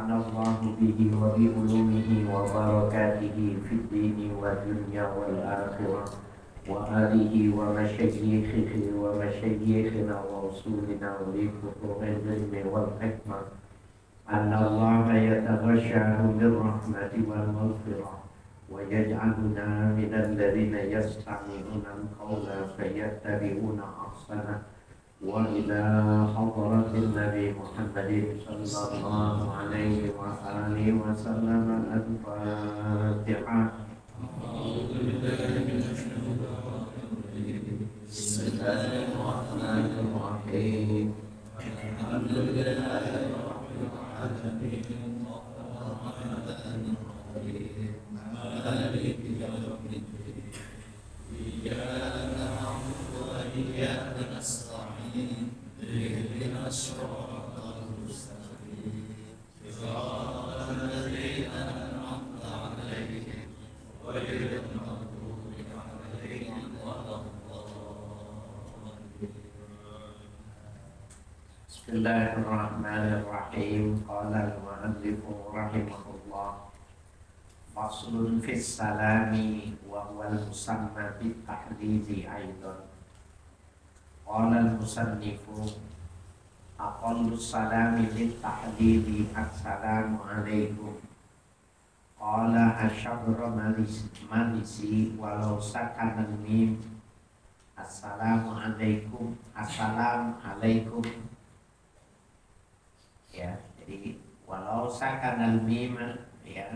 نفعنا الله به وبعلومه وبركاته في الدين والدنيا والآخرة وآله ومشايخه ومشايخنا وأصولنا ولفقه العلم والحكمة أن الله يتغشاه بالرحمة والمغفرة ويجعلنا من الذين يستمعون القول فيتبعون أحسنه وإلى حضرة النبي محمد صلى الله عليه وآله وسلم الفاتحة. بسم الله الرحمن الرحيم. الحمد لله رب العالمين الرحمن الرحيم مالك يوم الدين إياك نعبد وإياك نستعين اهدنا الصراط المستقيم صراط الذين أنعمت عليهم غير المغضوب عليهم ولا الضالين. بسم الله الرحمن الرحيم. قال المؤلف رحمه الله فصل في السلام وهو المسمى بالتحديث أيضا. قال المصنف أقل السلام للتحديث السلام عليكم. قال الشبر مالسي ولو سكن الميم السلام عليكم السلام عليكم, ya, jadi walau sakan al-mim, ya,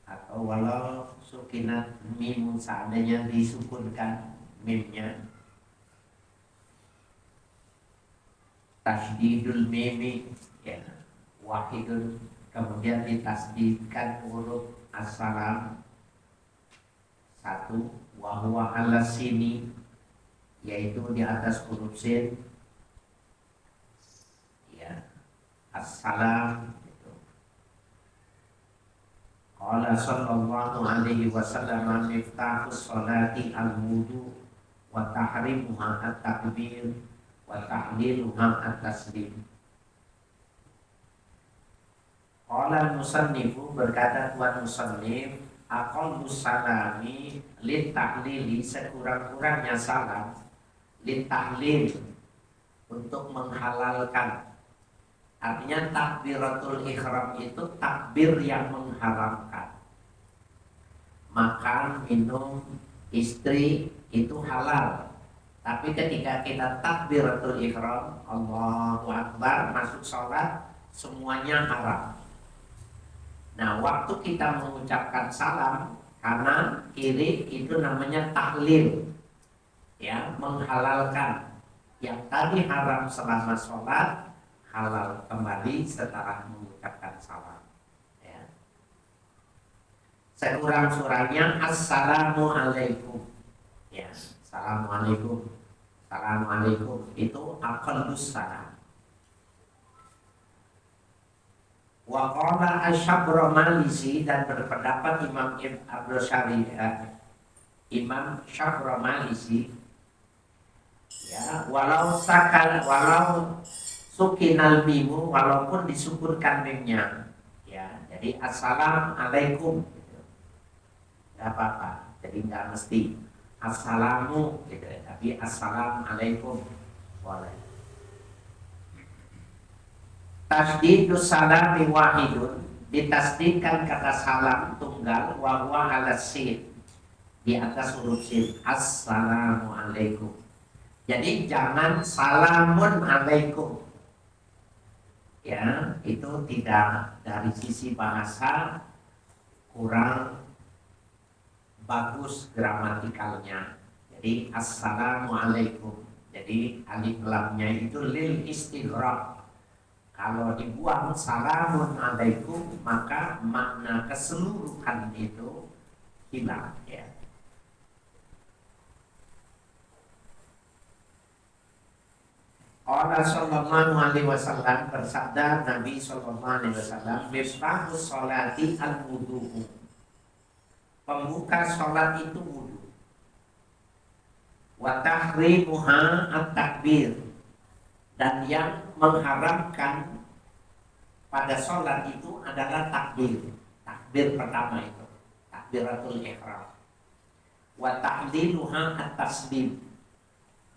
atau walau sukinat mim seandainya disukunkan mimnya, tasdidul mimi, ya, wahidun, kemudian ditasdidkan huruf as-salam satu, wahwa ala sini, yaitu di atas huruf sin, ya, as-salam. Qala sallallahu alaihi wasallam miftahus sholati al-wudu wa tahrimuha at-takbir wa tahliluha at-taslim. Qala al-musannifu, berkata tuan musannif, aqallus salami lit tahlili, sekurang-kurangnya salam, lit tahlil, untuk menghalalkan. Artinya takbiratul ihram itu takbir yang mengharamkan. Makan, minum, istri itu halal. Tapi ketika kita takbiratul ihram, Allahu Akbar, masuk sholat, semuanya haram. Nah, waktu kita mengucapkan salam kanan, kiri, itu namanya tahlil, ya, menghalalkan. Yang tadi haram selama sholat, halal kembali setelah mengucapkan salam, ya. Sekurang-kurangnya assalamualaikum, ya, assalamualaikum, assalamualaikum itu aqallus salam. Wa qala asy-Syabromalisi, dan berpendapat Imam Abdul Syari, Imam Syabromalisi, ya, walau sukinal mimu, walaupun disukunkan mimnya, ya, jadi assalamualaikum, gitu. Gak apa-apa, jadi nggak mesti assalamu, gitu, tapi assalamualaikum boleh. Tasdidus salami wahidun, ditasdidkan kata salam tunggal, wa huwa ala sin, di atas huruf sin, assalamualaikum. Jadi jangan salamun alaikum, ya, itu tidak, dari sisi bahasa kurang bagus gramatikalnya. Jadi assalamualaikum, jadi alif lamnya itu lil istighraq. Kalau dibuang salamun alaikum, maka makna keseluruhan itu hilang, ya. Allah sallallahu alaihi wasallam, bersabda Nabi sallallahu alaihi wasallam, miftahus sholati al-wudu, pembuka sholat itu wudu, wa tahrimuha at-takbir, dan yang mengharamkan pada sholat itu adalah takbir. Takbir pertama itu, takbiratul ihram. Wa ta'diluha at-taslim.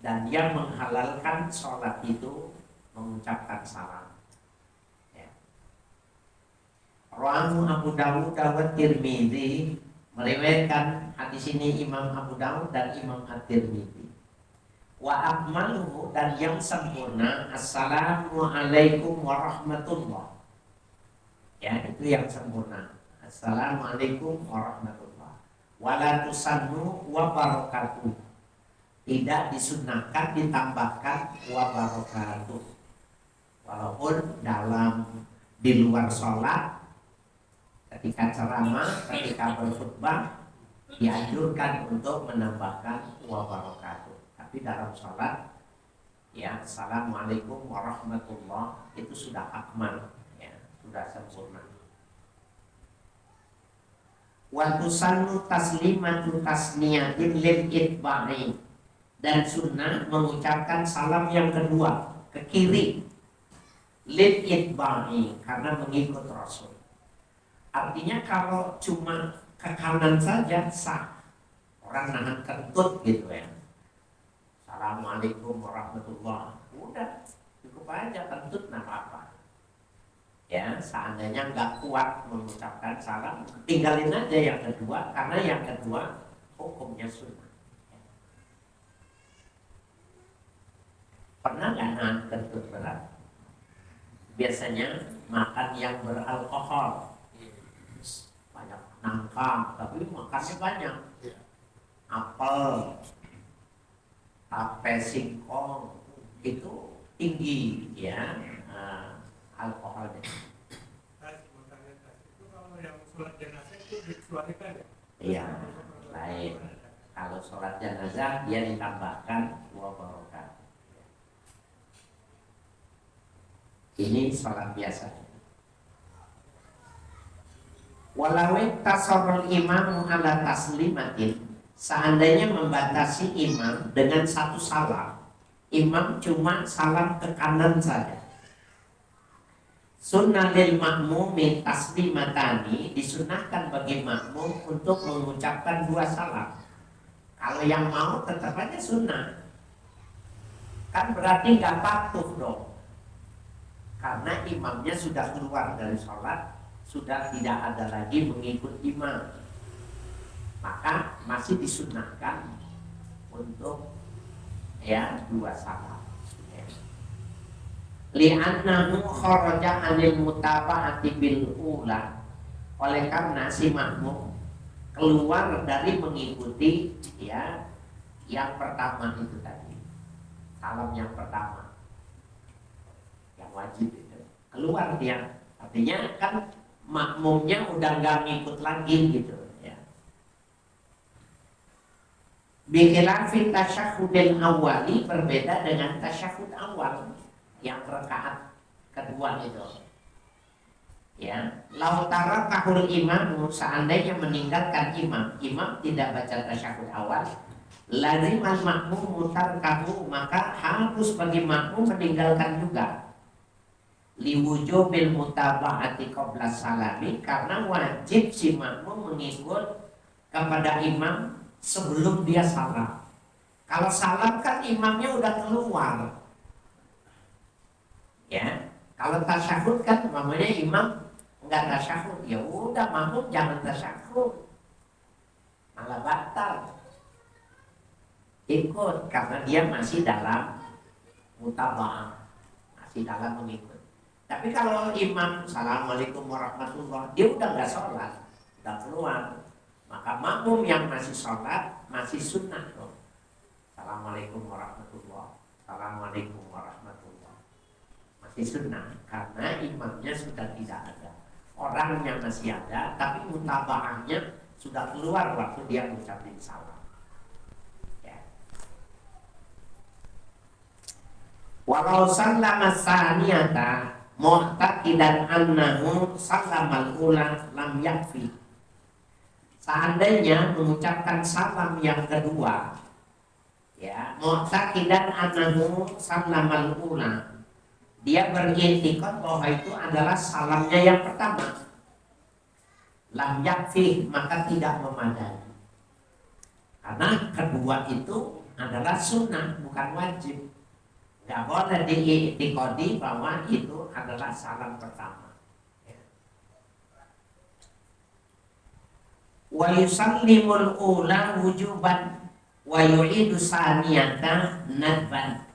Dan yang menghalalkan sholat itu mengucapkan salam. Ya. Rawahu Abu Dawud wa Tirmidzi, meriwayatkan hadis ini Imam Abu Dawud dan Imam At-Tirmidzi. Wa akmaluhu, dan yang sempurna, assalamualaikum warahmatullah. Ya, itu yang sempurna. Assalamualaikum warahmatullah. Wala tusannu wa barakatuh. Tidak disunahkan ditambahkan wa barakatuh. Walaupun di luar sholat, ketika ceramah, ketika berkhutbah, dianjurkan untuk menambahkan wa barakatuh. Tapi dalam sholat, ya, assalamualaikum warahmatullah, itu sudah akmal, ya, sudah sempurna. Wa tusannu taslimatu tasniyatin lil itba'i, dan sunnah mengucapkan salam yang kedua ke kiri, lil itba'i, karena mengikut Rasul. Artinya kalau cuma ke kanan saja sah, orang nahan kentut gitu ya, assalamualaikum warahmatullah, udah cukup aja kentut, nah apa. Ya, seandainya nggak kuat mengucapkan salam, tinggalin aja yang kedua, karena yang kedua hukumnya sunnah. Pernah nggak nahan kentut berat? Biasanya makan yang beralkohol, banyak nangka, tapi makannya banyak. Apel, tape singkong, itu tinggi, ya, alkoholnya. Itu kalau yang sholat jenazah itu dikecualikan ya? Iya, lain. Kalau sholat jenazah dia ditambahkan wa barakatuh. Ini sholat biasa. Walau tasarrul imam ala taslimatin, seandainya membatasi imam dengan satu salam, imam cuma salam ke kanan saja. Sunnah lil makmumi taslimatani, disunahkan bagi makmum untuk mengucapkan dua salam. Kalau yang mau tetap aja sunnah, kan berarti nggak patuh dong, karena imamnya sudah keluar dari sholat, sudah tidak ada lagi mengikut imam, maka masih disunahkan untuk, ya, dua salam. Li'annahu kharaja 'anil mutaba'ati bil ula, oleh karena si makmum keluar dari mengikuti, ya, yang pertama itu tadi, salam yang pertama yang wajib itu, keluar dia, artinya kan makmumnya udah nggak ngikut lagi gitu, ya. Bikhilafi tasyahudil awali, berbeda dengan tasyahud awal yang rakaat kedua itu, ya. Lautara kahul imam, seandainya meninggalkan imam tidak baca tasyahud awal, lazimal makmum mutar kahu, maka harus bagi makmum meninggalkan juga. Liwujubil mutaba'ati qabla salami, karena wajib si makmum mengikut kepada imam sebelum dia salam. Kalau salam kan imamnya udah keluar, ya. Kalau tasyahud kan namanya imam enggak tasyahud, ya udah makmum jangan tasyahud, malah batal ikut, karena dia masih dalam mutaba'ah, masih dalam mengikut. Tapi kalau imam assalamualaikum warahmatullah, dia udah nggak sholat, udah keluar, maka makmum yang masih sholat masih sunnah dong. Assalamualaikum warahmatullah, assalamualaikum warahmatullah, masih sunnah, karena imamnya sudah tidak ada, orangnya masih ada, tapi mutaba'ahnya sudah keluar waktu dia mengucapkan salam. Walau sallama saniyata mu'taqidan annahu sallamal ula lam yakfi, seandainya mengucapkan salam yang kedua, ya, mu'taqidan annahu sallamal ula, dia beriktikad bahwa itu adalah salamnya yang pertama. Lam yakfi, maka tidak memadai. Karena kedua itu adalah sunnah, bukan wajib. Nggak boleh diiktikadi bahwa itu adalah salam pertama. Wa yusallimul ula wujuban wa yu'idu saniyata nadban.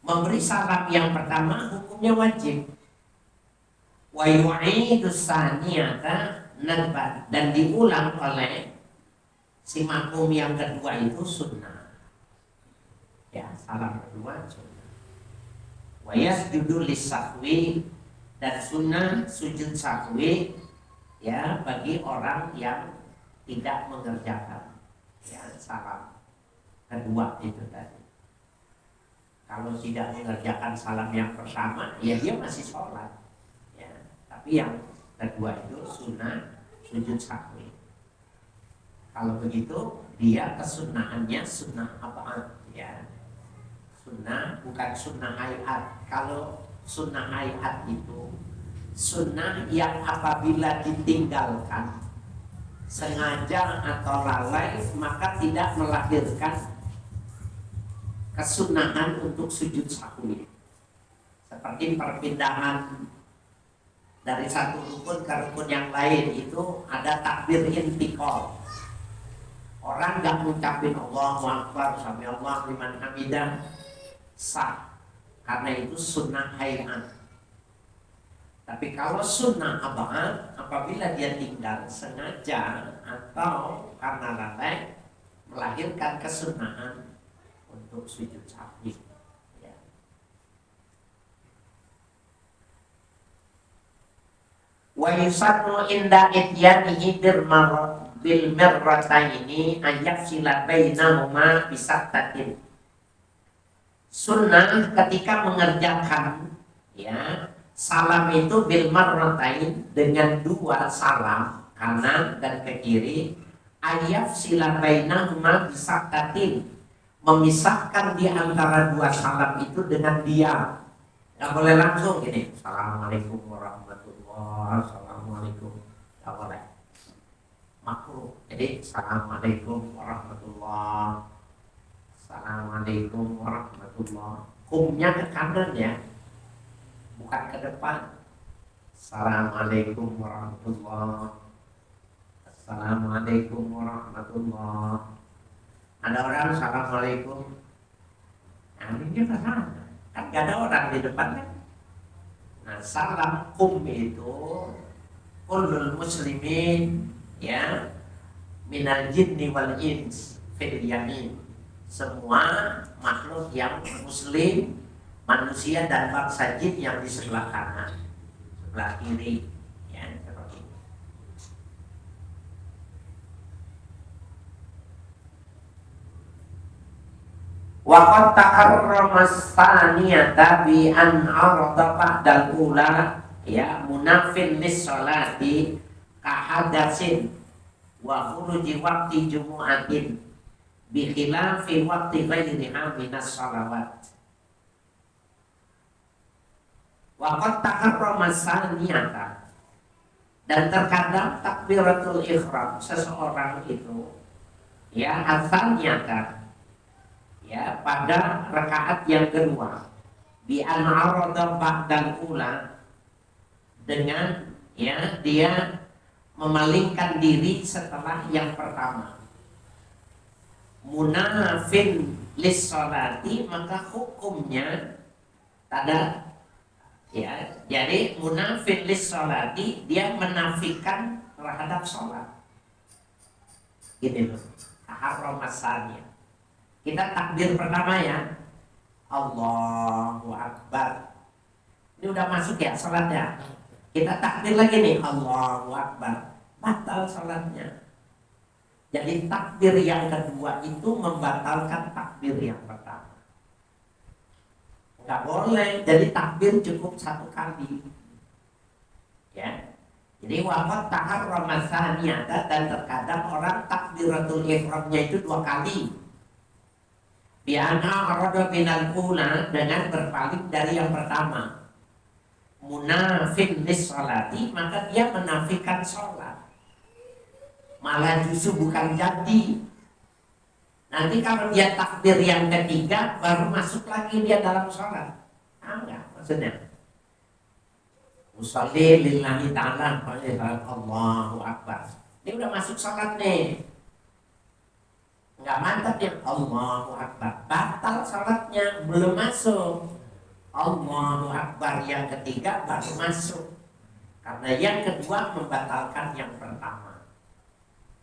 Memberi salam yang pertama hukumnya wajib. Wa yu'idu saniyata nadban, dan diulang oleh si makmum yang kedua itu sunnah. Ya, salam kedua sunnah. Wa yasjudu lis-sahwi, dan sunnah sujud sahwi ya bagi orang yang tidak mengerjakan ya salam kedua itu tadi. Kalau tidak mengerjakan salam yang pertama, ya dia masih sholat. Ya, tapi yang kedua itu sunnah sujud sahwi. Kalau begitu, dia kesunahannya sunnah apaan? Ya, sunnah bukan sunnah hayat. Kalau sunnah hayat itu sunnah yang apabila ditinggalkan sengaja atau lalai, maka tidak melahirkan kesunahan untuk sujud sahwi. Seperti perpindahan dari satu rukun ke rukun yang lain, itu ada takbir intiqal. Orang gak mengucapin Allahu Akbar, sami Allah liman hamidah, sah, karena itu sunnah hayat. Tapi kalau sunnah abad, apabila dia tinggal sengaja atau karena lalai, melahirkan kesunahan untuk sujud sahwi. Ya. Wa yusannu inda ityanihi bil mirrataini ayyafsila bainahuma bisattatin. Sunnah ketika mengerjakan ya salam itu bil marratain, dengan dua salam kanan dan ke kiri, ayyafsila bainahuma bisattatin, memisahkan di antara dua salam itu dengan diam. Nggak boleh langsung gini, assalamualaikum warahmatullahi, assalamualaikum, nggak boleh, makruh. Jadi assalamualaikum warahmatullahi, assalamualaikum warahmatullahi, kumnya ke kanan ya, bukan ke depan. Assalamualaikum warahmatullahi, assalamualaikum warahmatullahi. Ada orang assalamualaikum, nah ini dia ke sana, kan gak ada orang di depan kan. Nah salam kum itu kullul muslimin ya minal jinni wal ins fil yamin, semua makhluk yang muslim, manusia dan bangsa jin yang di sebelah kanan, sebelah kiri ya, seperti ini. Wa qad takarrama as-saniyata bi an arada ba'dal ula ya munafin lis-salati ka hadatsin wa khuruji waqti jumu'atin bi khilafi waqti ghairiha minas salawat. Wa qad takarrama as-saniyata, dan terkadang takbiratul ihram seseorang itu ya as-saniyata ya pada rakaat yang kedua bi an arada ba'dal ula, dengan ya dia memalingkan diri setelah yang pertama, munafin lis salati, maka hukumnya tada ya, jadi munafin lis salati, dia menafikan terhadap sholat. Gini loh, taharromasannya. Kita takbir pertama ya, Allahu Akbar. Ini udah masuk ya sholatnya. Kita takbir lagi nih, Allahu Akbar. Batal sholatnya. Jadi takbir yang kedua itu membatalkan takbir yang pertama. Nggak boleh. Jadi takbir cukup satu kali. Ya. Jadi waqad taharrama saniyata, dan terkadang orang takbiratul ihramnya itu dua kali. Bi'ana arada minal ula, dengan berpaling dari yang pertama. Munafin lis sholati, maka dia menafikan sholat. Malah justru bukan jadi. Nanti kalau dia takbir yang ketiga, baru masuk lagi dia dalam sholat. Enggak, maksudnya. Usolli lillahi ta'ala, Allahu Akbar. Dia udah masuk sholat nih. Enggak mantap dia, Allahu Akbar. Batal sholatnya, belum masuk. Allahu Akbar yang ketiga baru masuk. Karena yang kedua membatalkan yang pertama.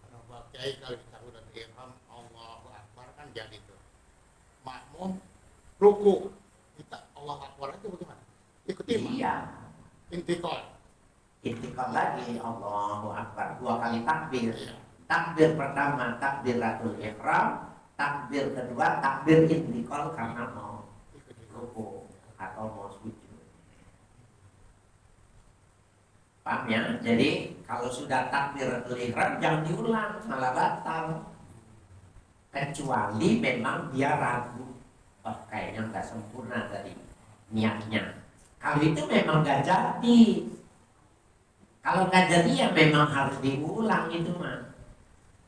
Kalau Pak Kiai kalau kita udah ihram Allahu Akbar kan jadi tuh. Makmum ruku kita Allahu Akbar itu bagaimana? Ikuti Iya. intikal. Intikal lagi Allahu Akbar, 2 kali takbir. Iya. Takbir pertama takbiratul ihram, takbir kedua takbir intikal karena mau Ikuti. ruku atau mau sujud. Paham ya? Jadi kalau sudah takbiratul ihram jangan diulang, malah batal. Kecuali memang dia ragu, oh kayaknya nggak sempurna tadi niatnya. Kalau itu memang nggak jadi. Kalau nggak jadi ya memang harus diulang itu mah.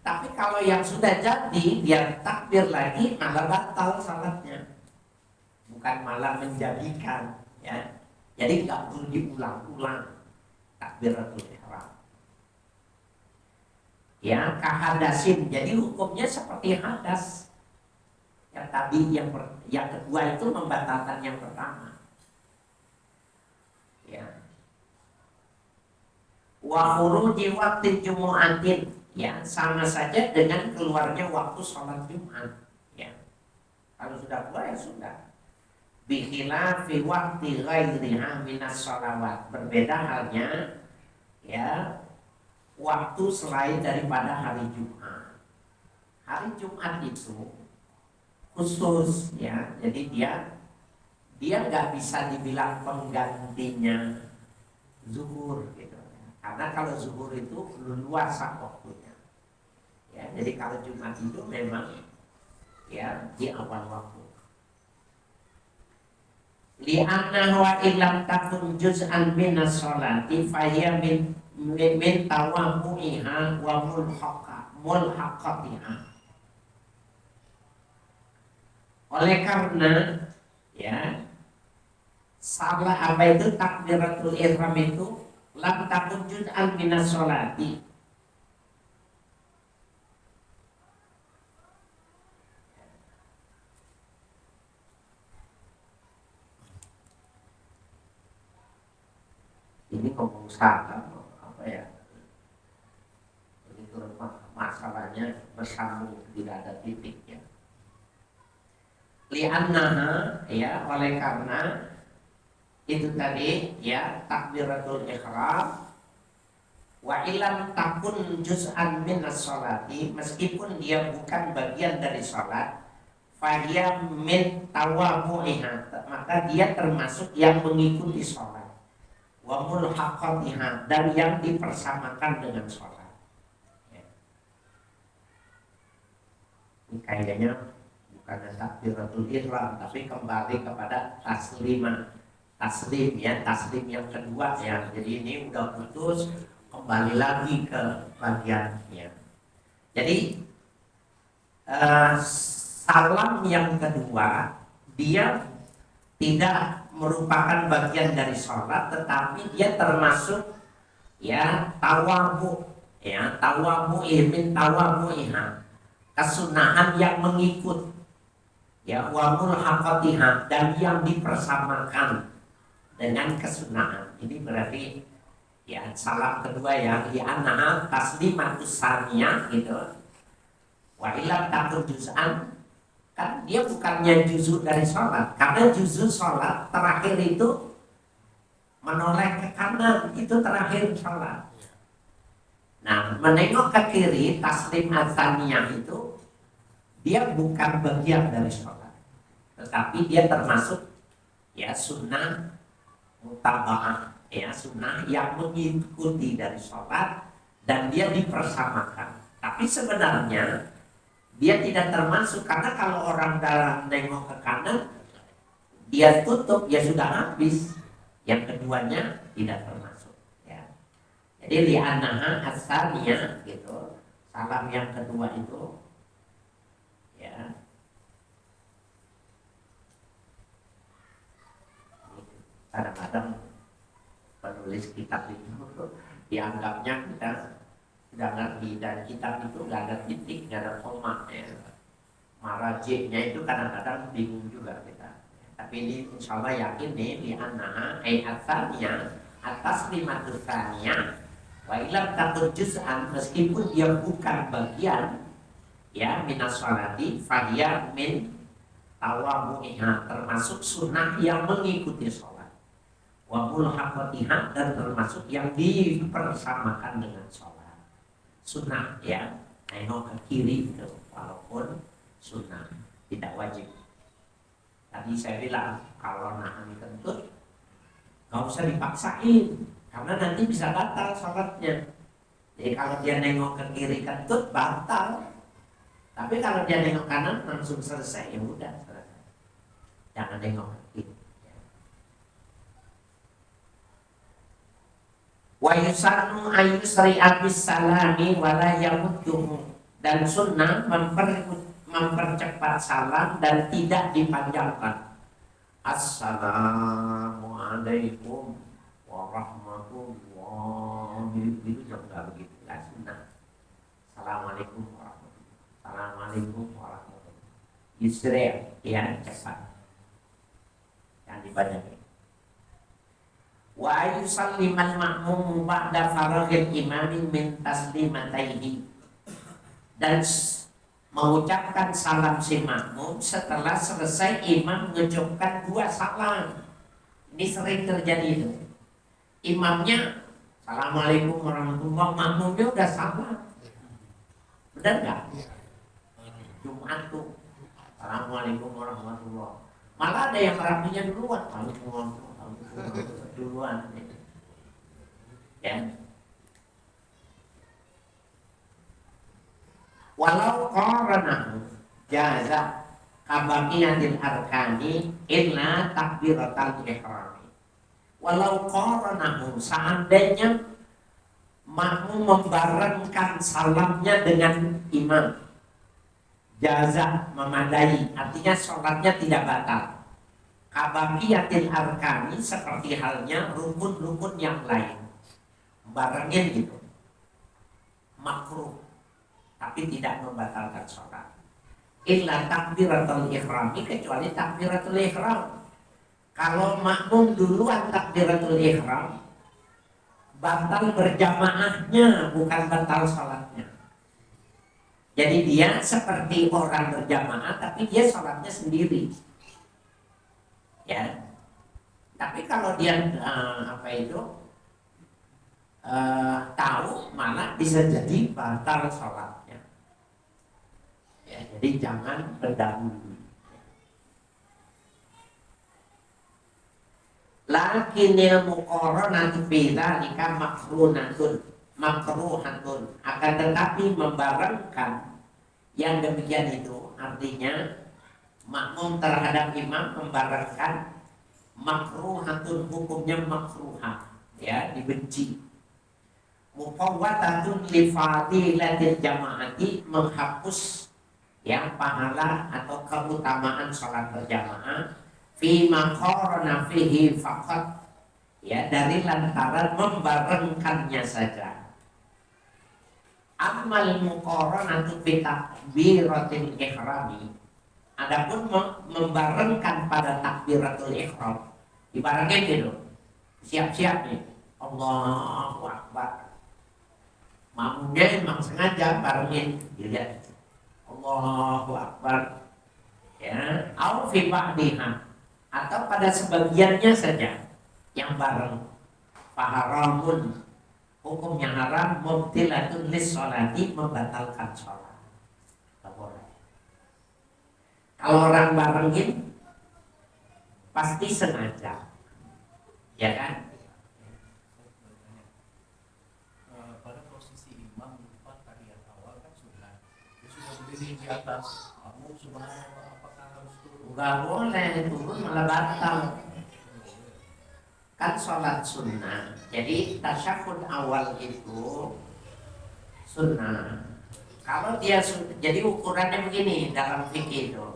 Tapi kalau yang sudah jadi dia takbir lagi malah batal salatnya. Bukan malah menjadikan, ya. Jadi nggak perlu diulang-ulang takbiratul ihram. Ya, kahadasin. Jadi hukumnya seperti hadas. Yang tadi yang kedua itu membatalkan yang pertama. Ya. Wa khuruji waqti jumu'atin, ya, sama saja dengan keluarnya waktu sholat Jumat, ya. Kalau sudah keluar ya sudah. Bikhilafi waqti ghairiha minas sholawat, berbeda halnya, ya, waktu selain daripada hari Jumat. Hari Jumat itu khusus, ya, jadi dia nggak bisa dibilang penggantinya zuhur gitu. Karena kalau zuhur itu luasa waktunya. Ya, jadi kalau Jumat itu memang ya di awal waktu. Li'anna wa illam takun juz'an minas sholati fahiya min tawamu'iha wa mulhaqatiha. Oleh karena ya salah apa itu takbiratul ihram itu lam takun juz'an minas sholati. Ini ngomong salah apa ya? Itu masalahnya bersambung, tidak ada titik ya. Li'annaha, ya, oleh karena itu tadi ya takbiratul ihram wa ilam takun juz'an minas sholati, meskipun dia bukan bagian dari sholat, fahiya min tawamu'iha, maka dia termasuk yang mengikuti sholat, wa mulhaqatiha, dan yang dipersamakan dengan sholat. Ya. Ini kayaknya bukan takbiratul ihram, tapi kembali kepada taslim ya, taslim yang kedua ya. Jadi ini udah putus, kembali lagi ke bagiannya. Jadi salam yang kedua dia tidak merupakan bagian dari sholat, tetapi dia termasuk ya tawamu, ya tawamu min tawamuiha, kesunahan yang mengikut, ya wa mulhaqatiha, dan yang dipersamakan dengan kesunahan. Ini berarti ya salam kedua ya li'annaha taslimatus saniyah gitu. Wa illam takun juz'an, kan dia bukannya juz'u dari sholat, karena juz'u sholat terakhir itu menoleh ke kanan, itu terakhir sholat. Nah, menengok ke kiri, taslim ats-tsaniyah itu dia bukan bagian dari sholat, tetapi dia termasuk ya sunnah mutaba'ah, ya sunnah yang mengikuti dari sholat, dan dia dipersamakan. Tapi sebenarnya Dia tidak termasuk karena kalau orang dalam nengok ke kanan, dia tutup, ya sudah habis. Yang keduanya tidak termasuk. Ya. Jadi li'annaha asalnya gitu. Salam yang kedua itu, ya. Kadang-kadang penulis kitab itu dianggapnya kita sudah ngerti, dan kitab itu nggak ada titik, nggak ada koma ya. Marajiknya itu kadang-kadang bingung juga kita. Tapi ini insya Allah yakin nih di anna asalnya atas 5 tsaniyah wa ilam takun juz'an, meskipun dia bukan bagian ya minas sholati fahiyya min tawamu'iha, termasuk sunnah yang mengikuti sholat, wa mulhaqatiha, dan termasuk yang dipersamakan dengan sholat. Sunnah ya, nengok ke kiri itu walaupun sunnah, tidak wajib. Tadi saya bilang kalau nahan kentut nggak usah dipaksain karena nanti bisa batal sholatnya. Jadi kalau dia nengok ke kiri kentut batal, tapi kalau dia nengok kanan langsung selesai, ya udah selesai. Jangan nengok ke kiri. Wa yusannu ayyusri abis salami wala yamudduhu, dan sunnah mempercepat salam dan tidak dipanjangkan. Assalamualaikum warahmatullahi, itu juga begitu, lah sunnah. Assalamualaikum warahmatullahi, assalamualaikum warahmatullahi, yusri ya, cepat, yang dipanjangin. Wa yusallimal ma'mum ba'da faraghil imami min taslimataihi, dan mengucapkan salam si makmum setelah selesai imam mengucapkan 2 salam. Ini sering terjadi itu. Imamnya assalamualaikum warahmatullahi, makmumnya udah salam. Benar nggak? Jumat tuh assalamualaikum warahmatullahi, malah ada yang rapinya duluan, duluan ya. Walau qaranahu jaza kabaqiyatil arkani illa takbiratal ihram. Walau qaranahu, seandainya makmum membarengkan salamnya dengan imam, jaza memadai, artinya sholatnya tidak batal. Kabaqiyatil arkani, seperti halnya rukun-rukun yang lain, barengin gitu, makruh tapi tidak membatalkan sholat. Illa takbiratul ihram, kecuali takbiratul ihram. Kalau makmum duluan takbiratul ihram, batal berjamaahnya, bukan batal sholatnya. Jadi dia seperti orang berjamaah, tapi dia sholatnya sendiri. Ya, tapi kalau dia tahu, malah bisa jadi batal sholatnya. Ya, jadi jangan berdahulu. Lakinil muqaranatu fi dzalika makruhatun, akan tetapi membarengkan yang demikian itu, artinya makmum terhadap imam membarengkan, makruhatun, hukumnya makruhah ya, dibenci. Muqawwatatun li fadilatil jamaati, menghapus yang pahala atau keutamaan sholat berjamaah, fi maqarana fihi faqat, ya, dari lantaran membarengkannya saja. Amal muqaranatu bi takbiratil ihrami, adapun membarengkan pada takbiratul ihram, dibarengin gitu, siap-siap nih, Allahu Akbar. Makmumnya memang sengaja barengin, dilihat Allahu Akbar, ya, au fi ba'diha, atau pada sebagiannya saja yang bareng. Faharamun, hukumnya haram, mubtilatun lis sholati, membatalkan sholat. Tak boleh. Kalau orang barengin pasti sengaja, ya kan? Pada posisi imam di depan tahiyat awal kan sunnah, dia sudah berdiri di atas kamu subhanallah apakah harus turun? Nggak boleh turun malah batal. Kan sholat sunnah. Jadi tasyahud awal itu sunnah. Kalau dia jadi ukurannya begini dalam fikih itu.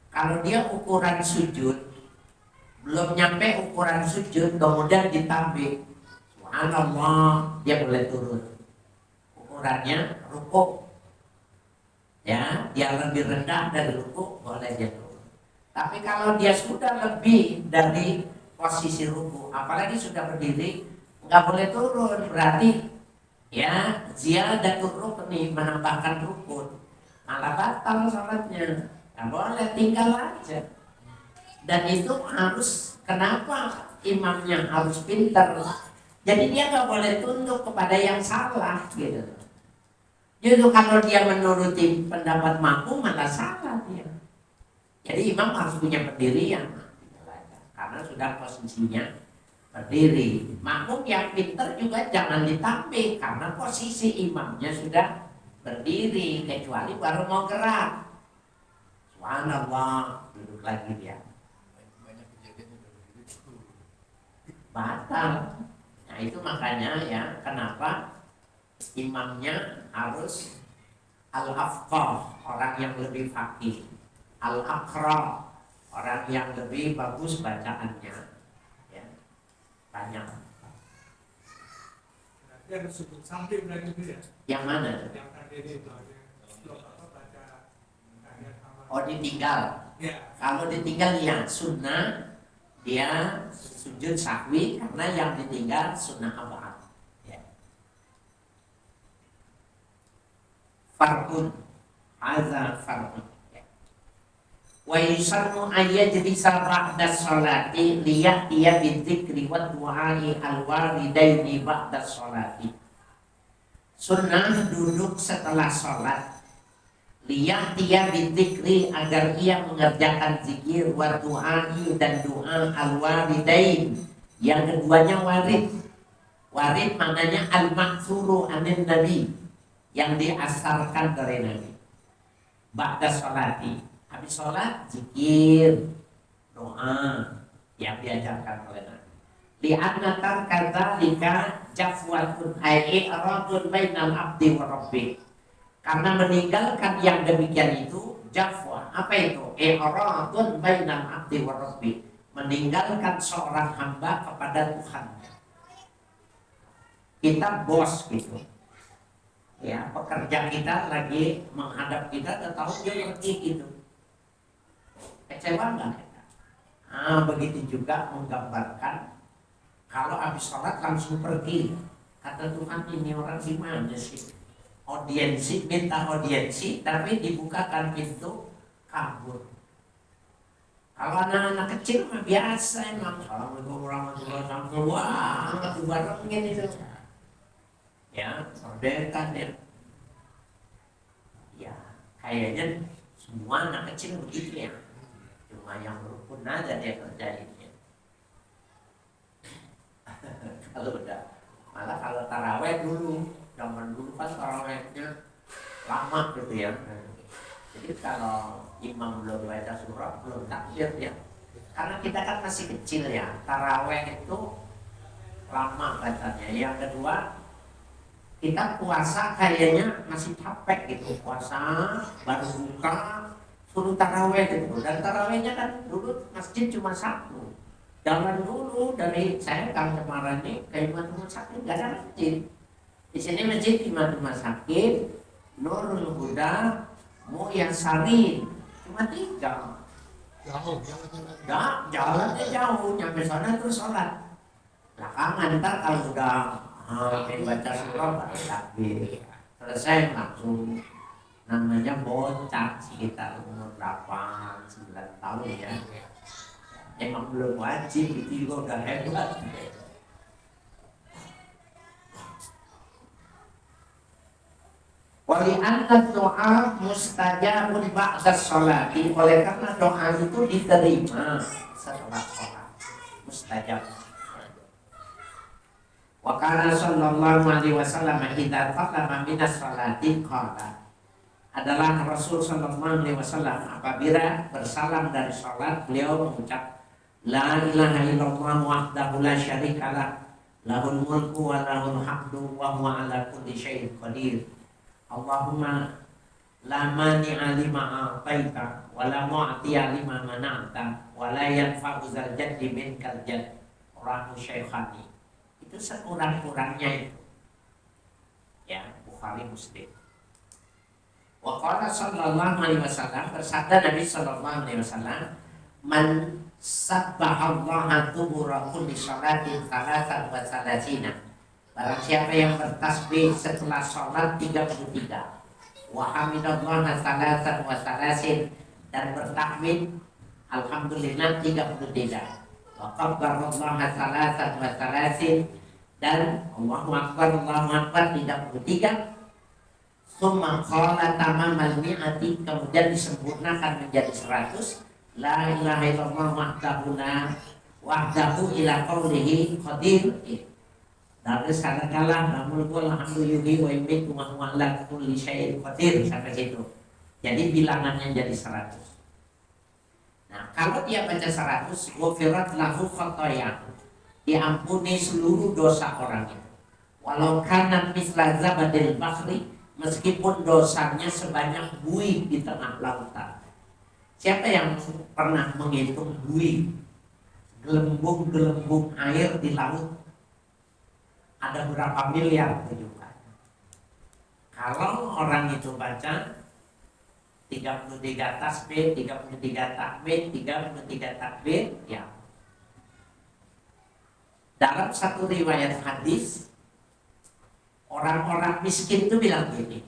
Kalau dia ukuran sujud belum nyampe ukuran sujud kemudian ditambah subhanallah, dia boleh turun. Ukurannya rukuk. Ya, dia lebih rendah dari rukuk boleh dia turun. Tapi kalau dia sudah lebih dari posisi rukuk, apalagi sudah berdiri, nggak boleh turun. Berarti ya ziyadatul rukni, menambahkan rukun, malah batal sholatnya. Nggak boleh, tinggal aja. Dan itu harus, kenapa imamnya harus pintar? Jadi dia nggak boleh tunduk kepada yang salah gitu. Justru kalau dia menuruti pendapat makmum malah salah dia. Jadi imam harus punya pendirian karena sudah posisinya berdiri. Makmum yang pintar juga jangan ditambah karena posisi imamnya sudah berdiri, kecuali baru mau gerak. Subhanallah, duduk lagi dia. Banyak kejadian yang berdiri itu. Batal. Nah itu makanya ya kenapa imamnya harus al-afqah, orang yang lebih faqih, al-aqra, orang yang lebih bagus bacaannya, ya banyak. Berarti harus sujud samping lagi itu ya. Yang mana? Yang tadi itu baca ayat sama. Oh ditinggal. Ya. Kalau ditinggal ya sunnah, dia sujud sahwi karena yang ditinggal sunnah abad. Ya. Farqun, hadza farqun. Wa yusannu ayyajlisa ba'da sholati liya'tiya bidzikri wa du'ai al-walidaini ba'da sholati. Sunnah duduk setelah sholat, liya'tiya bidzikri, agar ia mengerjakan zikir, wa du'ai, dan doa al-walidain, yang keduanya warid. Warid maknanya al-maksuru anin nabi, yang diasarkan dari nabi. Ba'da sholati, habis sholat, zikir, doa yang diajarkan oleh Nabi. Li'anna tarkata lika jafwatun ai'radun bainal abdi wa rabbi. Karena meninggalkan yang demikian itu jafwa. Apa itu? I'radun bainal abdi wa rabbi. Meninggalkan seorang hamba kepada Tuhannya. Kita bos gitu. Ya, pekerja kita lagi menghadap kita, tahu dia pergi gitu. Kecewa nggak kita? Begitu juga menggambarkan kalau habis sholat langsung pergi. Kata Tuhan, ini orang gimana sih? Audiensi, minta audiensi, tapi dibukakan pintu kabur. Kalau anak-anak kecil mah biasa emang. Assalamualaikum warahmatullahi wabarakatuh. Wah, barengin itu. Ya, sordekan ya. Ya, kayaknya semua anak kecil begitu ya. Cuma yang rukun aja dia kerjainnya. Kalau udah, malah kalau taraweh dulu, zaman dulu kan tarawehnya lama gitu ya. Jadi kalau imam belum baca surah, belum takbir ya. Karena kita kan masih kecil ya, taraweh itu lama bacanya. Yang kedua, kita puasa kayaknya masih capek gitu. Puasa baru buka, suruh taraweh gitu. Dan tarawehnya kan dulu masjid cuma satu. Zaman dulu dari saya kalau kemarin ini ke Imam Rumah Sakit nggak ada masjid. Di sini masjid Imam Rumah Sakit, Nurul Huda, Mu'yasarin, cuma 3. Jauh, Jalannya jauh, nyampe sana terus sholat. Belakangan ntar kalau sudah baca surah baru takbir. Selesai langsung, namanya bocah sekitar umur 8-9 tahun ya. Emang belum wajib, itu juga udah hebat. Wali anna doa mustajabun ba'da sholati, oleh karena doa itu diterima setelah sholat, mustajab. Wa kana sallallahu alaihi wasallam idza qama minas sholati qala, adalah Rasul Sallallahu Alaihi Wasallam apabila bersalam dari sholat beliau mengucap La ilaha illallah wahdahu la syarikalah lahul mulku wa lahul hamdu wa huwa ala kulli syai'in qadir. Allahumma la mani'a lima a'taita wa la mu'tiya lima mana'ta wa la yanfa'u dzal jaddi minkal jadd. Rahu Syaikhani. Itu sekurang-kurangnya itu. Ya, Bukhari Muslim. Wa qala sallallahu alaihi wasallam, bersabda Nabi sallallahu alaihi wasallam, man sabbahallaha dubura kulli sholatin salatan wa salatina. Barang siapa yang bertasbih setelah sholat 33, wa hamidallaha salatan wa salasin, dan bertahmid alhamdulillah 33, wa kabbarallaha salatan wa salasin, dan Allahu akbar 33. Summa qala tamamal mi'ati, kemudian disempurnakan menjadi 100. La ilaha illallah wahdahu ila qawlihi qadir. Dari sana kalah namul qul hamdu yuhi wa yumitu wa huwa ala kulli syai'in qadir, sampai situ. Jadi bilangannya jadi 100. Nah, kalau dia baca 100, ghufirat lahu khotoyahu, diampuni seluruh dosa orang itu. Walau kanat misla zabadil bahri, meskipun dosanya sebanyak buih di tengah lautan. Siapa yang pernah menghitung buih, gelembung-gelembung air di laut, ada berapa miliar jumlahnya? Kalau orang itu baca 33 tasbih, 33 tahmid, 33 takbir, ya. Dalam satu riwayat hadis, orang-orang miskin itu bilang gini,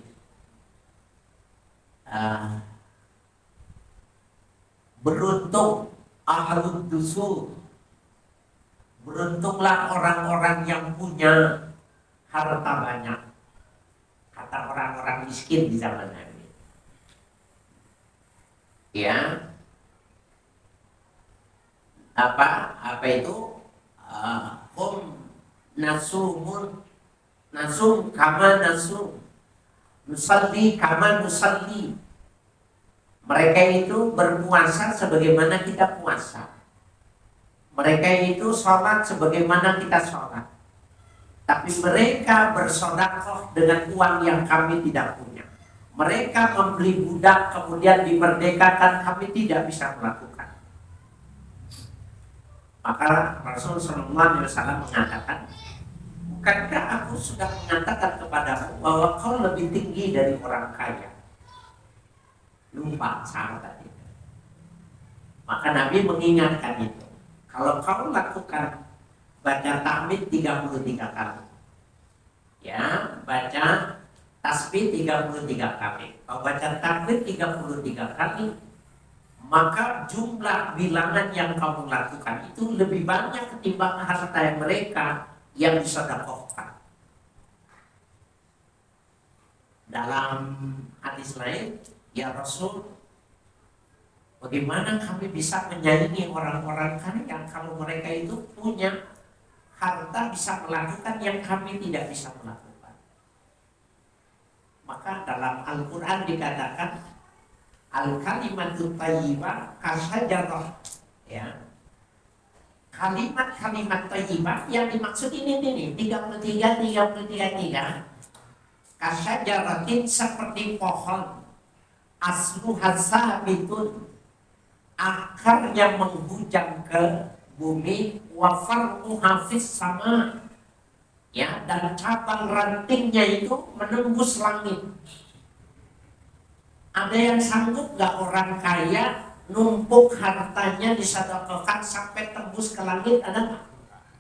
beruntung ahlud dusur, beruntunglah orang-orang yang punya harta banyak, kata orang-orang miskin di zaman Nabi. Ya, apa itu? Nasum kama nasum, nusalli kama nusalli. Mereka itu berpuasa sebagaimana kita puasa. Mereka itu sholat sebagaimana kita sholat. Tapi mereka bersedekah dengan uang yang kami tidak punya. Mereka membeli budak kemudian dimerdekakan, kami tidak bisa melakukan. Maka Rasul Sallallahu Alaihi Wasallam mengatakan, bukankah aku sudah mengatakan kepadamu bahwa kau lebih tinggi dari orang kaya? Lupa sahabat itu. Maka Nabi mengingatkan itu. Kalau kau lakukan baca tahmid 33 kali, ya, baca tasbih 33 kali, kau baca takbir 33 kali, maka jumlah bilangan yang kamu lakukan itu lebih banyak ketimbang harta mereka yang disedekahkan. Dalam hadis lain, ya Rasul, bagaimana kami bisa menyaingi orang-orang kaya kalau mereka itu punya harta bisa melakukan yang kami tidak bisa melakukan? Maka dalam Al-Quran dikatakan al-kalimatut thayyibah kasyajarah, ya. Kalimat-kalimat thayyibah yang dimaksud ini 33 kasyajaratin, seperti pohon asluha sabitun, akarnya menghujam ke bumi, wa far'uha fis sama, ya, dan cabang rantingnya itu menembus langit. Ada yang sanggup gak orang kaya numpuk hartanya disedekahkan sampai tembus ke langit? Ada gak?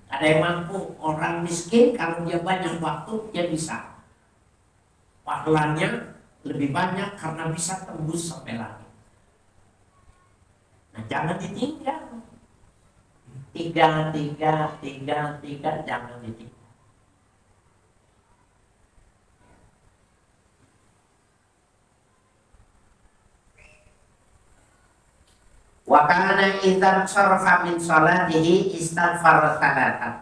Ada yang mampu. Orang miskin kalau dia banyak waktu, dia bisa. Pahalanya lebih banyak karena bisa tembus sampai langit. Nah, jangan ditinggal. Tiga, jangan ditinggal. Wa kana idzan sarafa min salatihi istaghfara salatan.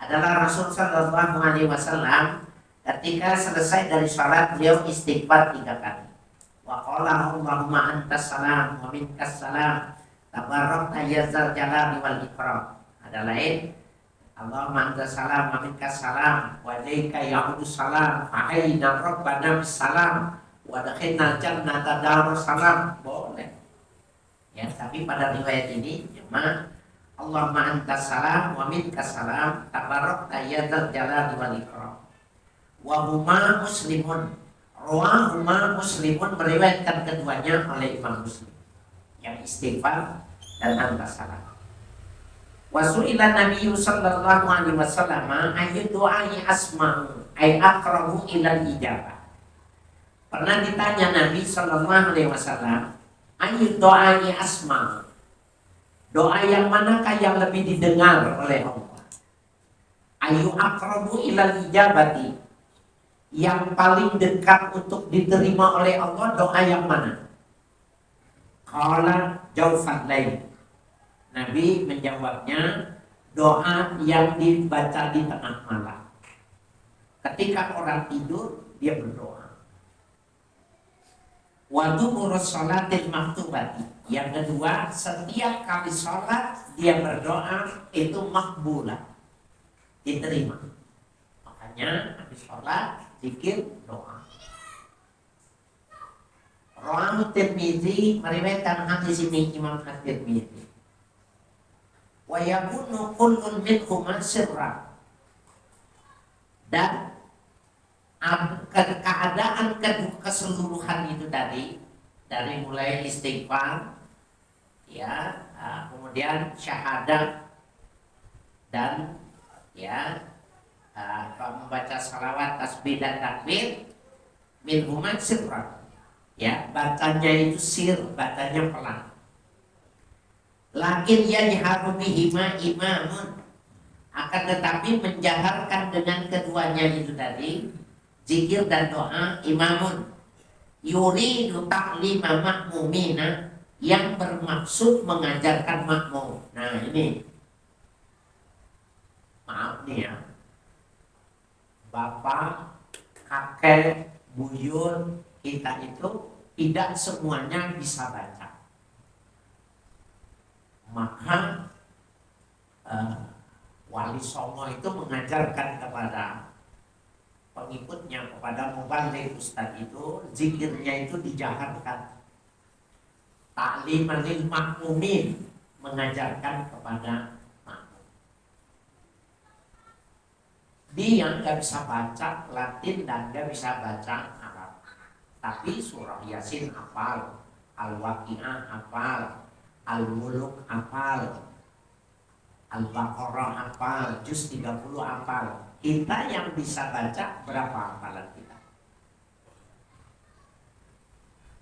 Adalah Rasul sallallahu alaihi wasallam ketika selesai dari salat beliau istighfar 3 kali. Wa qala Allahumma antas salam wa minkas salam tabarakta ya dzal jalali wal ikram. Ada lain, Allahumma antas salam wa minkas salam wa ilaika ya'udus salam fa hayna rabbana bis salam wa dakhilna jannata darus salam. Boleh. Ya, tapi pada riwayat ini cuma Allahumma antas salam wa minkas salam tabarakta ya dzal jalali wal ikram. Wa huma muslimun. Rawahuma Muslimun, meriwayatkan keduanya oleh Imam Muslim, yang istighfar dan antas salam. Wa su'ila Nabi sallallahu alaihi wasallam ayu du'ai asma'u ay aqrabu ila ijabah. Pernah ditanya Nabi sallallahu alaihi wasallam, ayu du'ai asma'u, doa yang manakah yang lebih didengar oleh Allah? Ayu aqrabu ila ijabati, yang paling dekat untuk diterima oleh Allah, doa yang mana? Qala jawfan lail. Nabi menjawabnya, doa yang dibaca di tengah malam. Ketika orang tidur, dia berdoa. Wa duburus sholatil maktubati. Yang kedua, setiap kali sholat dia berdoa itu makbulah, diterima. Makanya habis sholat zikir doa. Rawahu Tirmidzi, meriwayatkan hadis ini Imam At-Tirmidzi. Wa yakunu kullun minhuma sirra. Dan keadaan keseluruhan itu tadi, dari mulai istighfar, ya, kemudian syahadat, dan ya, membaca salawat, tasbih dan takbir, minhuman sirra, ya, bacanya itu sir, bacanya pelan. Lakin yajharu bihima imamun, akan tetapi menjaharkan dengan keduanya itu tadi, zikir dan doa, imamun yuridu ta'lima makmumina, yang bermaksud mengajarkan makmum. Nah ini, maaf nih ya, bapak, kakek, buyut kita itu tidak semuanya bisa baca. Maka Wali Songo itu mengajarkan kepada pengikutnya, kepada mubaligh ustadz itu, zikirnya itu dijaharkan. Ta'liman lil makmumin, mengajarkan kepada makmum. Dia nggak bisa baca Latin dan nggak bisa baca Arab, tapi surah Yasin hafal, Al-Waqi'ah hafal, Al-Muluk hafal, Al-Baqarah hafal, Juz 30 hafal. Kita yang bisa baca berapa hafalan kita?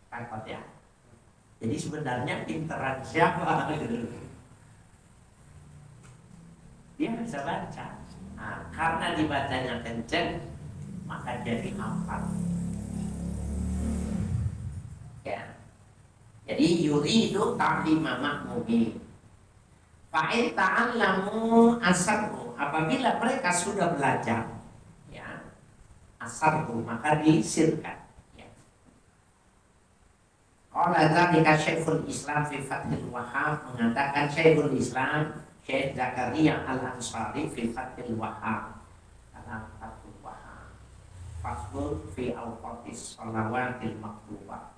Repot ya. Jadi sebenarnya pinteran siapa? Dia bisa baca. Nah, karena dibacanya kenceng, maka jadi hafal. Ya. Jadi yuridu ta'lima makmumin. Fa'in ta'allamu asarru, apabila mereka sudah belajar, ya, asarru, maka disirkan. Ya. Qala dzalika Syekhul Islam fi Fathul Wahhab, mengatakan Syekhul Islam Syekh Zakaria Al-Ansari fi Fathul Wahhab, dalam Fathul Wahhab, faslun fi awqatis shalawatil maktubah.